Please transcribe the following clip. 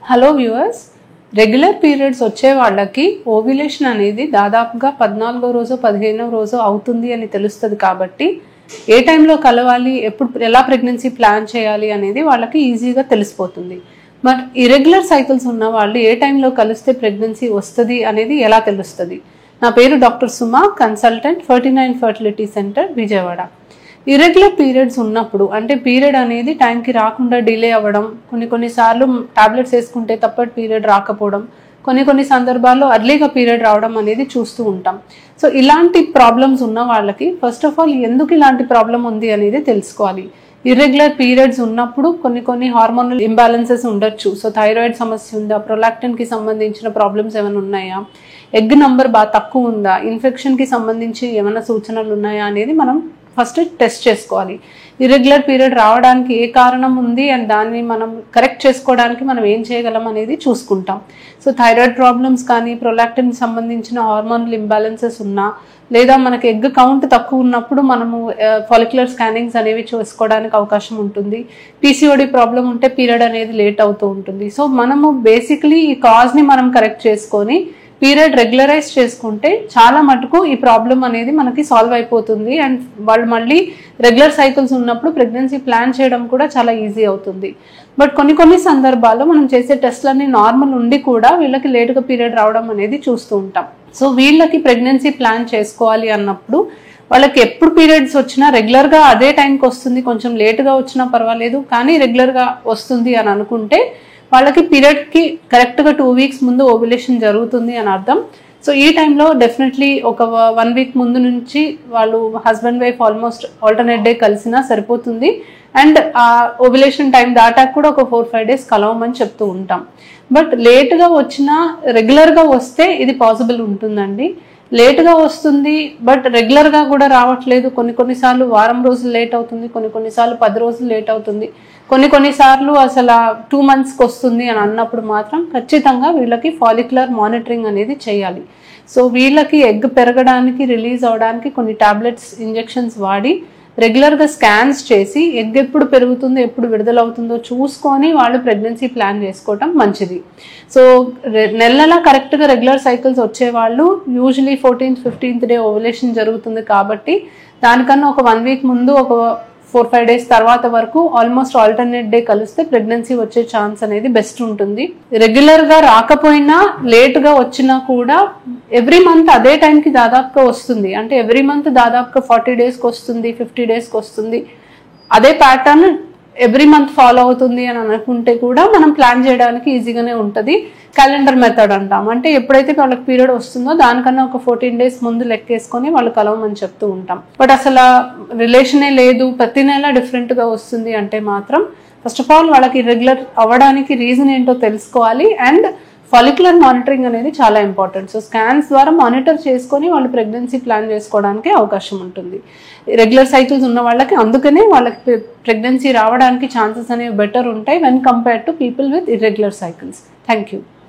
Hello viewers, regular periods వచ్చే వాళ్ళకి ovulation అనేది దాదాపుగా 14వ రోజు 15వ రోజు అవుతుంది అని తెలుస్తుంది. కాబట్టి ఏ టైంలో కలవాలి, ఎప్పుడు ఎలా ప్రెగ్నెన్సీ ప్లాన్ చేయాలి అనేది వాళ్ళకి ఈజీగా తెలిసిపోతుంది. బట్ ఇరెగ్యులర్ సైకిల్స్ ఉన్న వాళ్ళు ఏ టైంలో కలిస్తే ప్రెగ్నెన్సీ వస్తుంది అనేది ఎలా తెలుస్తుంది? నా పేరు doctor Suma, consultant 49 fertility centre, Vijayawada. Irregular periods ఉన్నప్పుడు అంటే పీరియడ్ అనేది టైంకి రాకుండా డిలే అవ్వడం, కొన్నిసార్లు టాబ్లెట్స్ వేసుకుంటే తప్ప పీరియడ్ రాకపోవడం, కొన్ని సందర్భాల్లో అర్లీగా పీరియడ్ రావడం అనేది చూస్తూ ఉంటాం. సో ఇలాంటి ప్రాబ్లమ్స్ ఉన్న వాళ్ళకి ఫస్ట్ ఆఫ్ ఆల్ ఎందుకు ఇలాంటి ప్రాబ్లం ఉంది అనేది తెలుసుకోవాలి. ఇర్రెగ్యులర్ పీరియడ్స్ ఉన్నప్పుడు కొన్ని హార్మోనల్ ఇంబ్యాలెన్సెస్ ఉండొచ్చు. సో థైరాయిడ్ సమస్య ఉందా, ప్రొలాక్టిన్కి సంబంధించిన ప్రాబ్లమ్స్ ఏమైనా ఉన్నాయా, ఎగ్ నంబర్ బాగా తక్కువ ఉందా, ఇన్ఫెక్షన్కి సంబంధించి ఏమైనా సూచనలు ఉన్నాయా అనేది మనం ఫస్ట్ టెస్ట్ చేసుకోవాలి. ఇర్రెగ్యులర్ పీరియడ్ రావడానికి ఏ కారణం ఉంది అండ్ దాన్ని మనం కరెక్ట్ చేసుకోవడానికి మనం ఏం చేయగలం అనేది చూసుకుంటాం. సో థైరాయిడ్ ప్రాబ్లమ్స్ కానీ, ప్రొలాక్టిన్ సంబంధించిన హార్మోనల్ ఇంబ్యాలెన్సెస్ ఉన్నా, లేదా మనకి ఎగ్ కౌంట్ తక్కువ ఉన్నప్పుడు మనము ఫాలిక్యులర్ స్కానింగ్స్ అనేవి చేసుకోవడానికి అవకాశం ఉంటుంది. పీసీఓడి ప్రాబ్లం ఉంటే పీరియడ్ అనేది లేట్ అవుతూ ఉంటుంది. సో మనము బేసిక్లీ ఈ కాజ్ని మనం కరెక్ట్ చేసుకొని పీరియడ్ రెగ్యులరైజ్ చేసుకుంటే చాలా మటుకు ఈ ప్రాబ్లం అనేది మనకి సాల్వ్ అయిపోతుంది. అండ్ వాళ్ళు మళ్ళీ రెగ్యులర్ సైకిల్స్ ఉన్నప్పుడు ప్రెగ్నెన్సీ ప్లాన్ చేయడం కూడా చాలా ఈజీ అవుతుంది. బట్ కొన్ని సందర్భాల్లో మనం చేసే టెస్ట్లన్నీ నార్మల్ ఉండి కూడా వీళ్ళకి లేటుగా పీరియడ్ రావడం అనేది చూస్తూ ఉంటాం. సో వీళ్ళకి ప్రెగ్నెన్సీ ప్లాన్ చేసుకోవాలి అన్నప్పుడు వాళ్ళకి ఎప్పుడు పీరియడ్స్ వచ్చినా రెగ్యులర్గా అదే టైంకి వస్తుంది, కొంచెం లేటుగా వచ్చినా పర్వాలేదు, కానీ రెగ్యులర్గా వస్తుంది అని అనుకుంటే వాళ్ళకి పీరియడ్కి కరెక్ట్గా 2 వీక్స్ ముందు ఓవ్యులేషన్ జరుగుతుంది అని అర్థం. సో ఈ టైంలో డెఫినెట్లీ ఒక 1 వీక్ ముందు నుంచి వాళ్ళు husband wife almost alternate day కలిసినా సరిపోతుంది. అండ్ ఆ ఓవ్యులేషన్ టైం దాటాక కూడా ఒక 4-5 డేస్ కలవమని చెప్తూ ఉంటాం. బట్ లేటుగా వచ్చినా రెగ్యులర్గా వస్తే ఇది పాసిబుల్ ఉంటుందండి. లేటుగా వస్తుంది బట్ రెగ్యులర్గా కూడా రావట్లేదు, కొన్నిసార్లు వారం రోజులు లేట్ అవుతుంది, కొన్నిసార్లు 10 రోజులు లేట్ అవుతుంది, కొన్నిసార్లు అసలు 2 monthsకి వస్తుంది అని అన్నప్పుడు మాత్రం ఖచ్చితంగా వీళ్ళకి ఫాలిక్యులర్ మానిటరింగ్ అనేది చేయాలి. సో వీళ్ళకి ఎగ్ పెరగడానికి, రిలీజ్ అవడానికి కొన్ని టాబ్లెట్స్, ఇంజెక్షన్స్ వాడి రెగ్యులర్గా స్కాన్స్ చేసి ఎగ్ ఎప్పుడు పెరుగుతుందో, ఎప్పుడు విడుదలవుతుందో చూసుకొని వాళ్ళు ప్రెగ్నెన్సీ ప్లాన్ చేసుకోవటం మంచిది. సో నెలలా కరెక్ట్గా రెగ్యులర్ సైకిల్స్ వచ్చేవాళ్ళు usually 14th, 15th day ovulation జరుగుతుంది. కాబట్టి దానికన్నా ఒక 1 వీక్ ముందు, ఒక 4-5 డేస్ తర్వాత వరకు ఆల్మోస్ట్ ఆల్టర్నేట్ డే కలిస్తే ప్రెగ్నెన్సీ వచ్చే ఛాన్స్ అనేది బెస్ట్ ఉంటుంది. రెగ్యులర్గా రాకపోయినా, లేట్గా వచ్చినా కూడా ఎవ్రీ మంత్ అదే టైంకి దాదాపుగా వస్తుంది. అంటే ఎవ్రీ మంత్ దాదాపుగా 40 డేస్కి వస్తుంది, 50 డేస్కి వస్తుంది. అదే ప్యాటర్న్ ఎవ్రీ మంత్ ఫాలో అవుతుంది అని అనుకుంటే కూడా మనం ప్లాన్ చేయడానికి ఈజీగానే ఉంటుంది. క్యాలెండర్ మెథడ్ అంటాం. అంటే ఎప్పుడైతే వాళ్ళకి పీరియడ్ వస్తుందో దానికన్నా ఒక 14 డేస్ ముందు లెక్కేసుకొని వాళ్ళు కలవమని చెప్తూ ఉంటాం. బట్ అసలు రిలేషనే లేదు, ప్రతి నెల డిఫరెంట్గా వస్తుంది అంటే మాత్రం ఫస్ట్ ఆఫ్ ఆల్ వాళ్ళకి ఇర్రెగ్యులర్ అవ్వడానికి రీజన్ ఏంటో తెలుసుకోవాలి. అండ్ ఫాలిక్యులర్ మానిటరింగ్ అనేది చాలా ఇంపార్టెంట్. సో స్కాన్స్ ద్వారా మానిటర్ చేసుకొని వాళ్ళు ప్రెగ్నెన్సీ ప్లాన్ చేసుకోవడానికి అవకాశం ఉంటుంది. రెగ్యులర్ సైకిల్స్ ఉన్న వాళ్ళకి అందుకనే వాళ్ళకి ప్రెగ్నెన్సీ రావడానికి ఛాన్సెస్ అనేవి బెటర్ ఉంటాయి when compared to people with irregular cycles. Thank you.